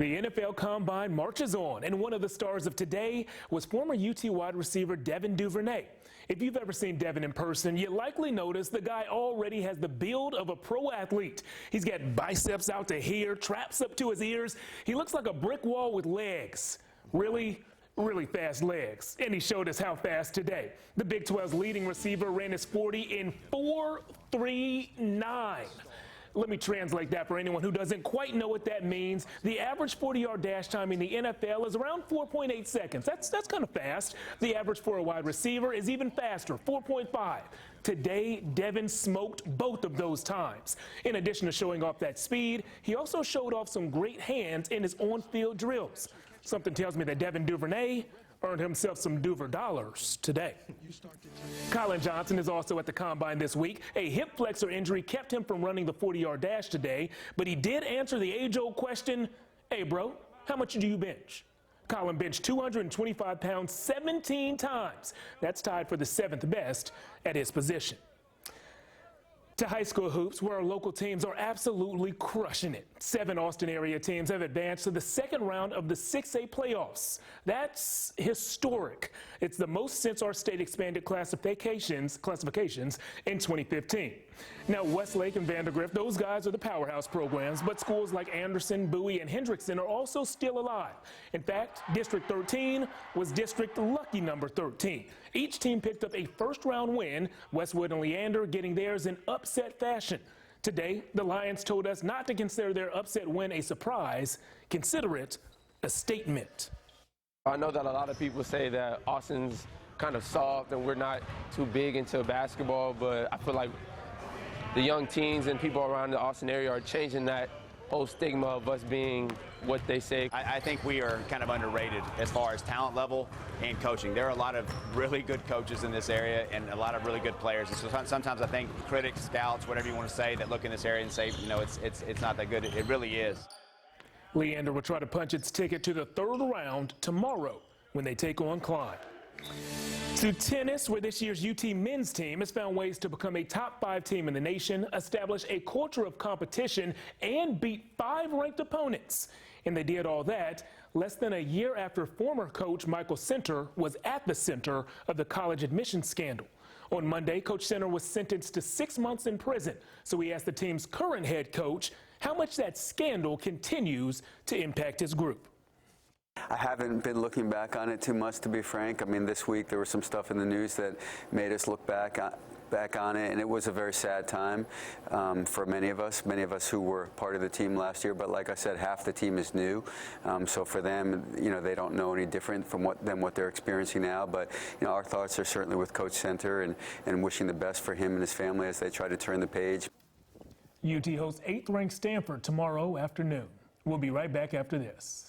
The NFL Combine marches on, and one of the stars of today was former UT wide receiver Devin Duvernay. If you've ever seen Devin in person, you likely notice the guy already has the build of a pro athlete. He's got biceps out to here, traps up to his ears. He looks like a brick wall with legs. Really fast legs. And he showed us how fast today. The Big 12's leading receiver ran his 40 in 4.39. Let me translate that for anyone who doesn't quite know what that means. The average 40-yard dash time in the NFL is around 4.8 seconds. That's kind of fast. The average for a wide receiver is even faster, 4.5. Today, Devin smoked both of those times. In addition to showing off that speed, he also showed off some great hands in his on-field drills. Something tells me that Devin Duvernay earned himself some Duver dollars today. Colin Johnson is also at the Combine this week. A hip flexor injury kept him from running the 40-yard dash today, but he did answer the age-old question, "Hey, bro, how much do you bench?" Colin benched 225 pounds 17 times. That's tied for the 7th best at his position. To high school hoops, where our local teams are absolutely crushing it. 7 Austin area teams have advanced to the second round of the 6A playoffs. That's historic. It's the most since our state expanded classifications in 2015. Now, Westlake and Vandergrift, those guys are the powerhouse programs, but schools like Anderson, Bowie, and Hendrickson are also still alive. In fact, District 13 was District Lucky number 13. Each team picked up a first-round win, Westwood and Leander getting theirs in upset fashion. Today, the Lions told us not to consider their upset win a surprise, consider it a statement. I know that a lot of people say that Austin's kind of soft and we're not too big into basketball, but I feel like the young teens and people around the Austin area are changing that whole stigma of us being what they say. I think we are kind of underrated as far as talent level and coaching. There are a lot of really good coaches in this area and a lot of really good players. And so sometimes I think critics, scouts, whatever you want to say, that look in this area and say, you know, it's not that good. It really is. Leander will try to punch its ticket to the 3rd round tomorrow when they take on Klein. To tennis, where this year's UT men's team has found ways to become a top 5 team in the nation, establish a culture of competition, and beat 5 ranked opponents. And they did all that less than a year after former coach Michael Center was at the center of the college admissions scandal. On Monday, Coach Center was sentenced to 6 months in prison. So we asked the team's current head coach how much that scandal continues to impact his group. I haven't been looking back on it too much, to be frank. I mean, this week there was some stuff in the news that made us look back on it, and it was a very sad time for many of us who were part of the team last year. But like I said, half the team is new, so for them, you know, they don't know any different than what they're experiencing now. But you know, our thoughts are certainly with Coach Center and wishing the best for him and his family as they try to turn the page. UT hosts 8th-ranked Stanford tomorrow afternoon. We'll be right back after this.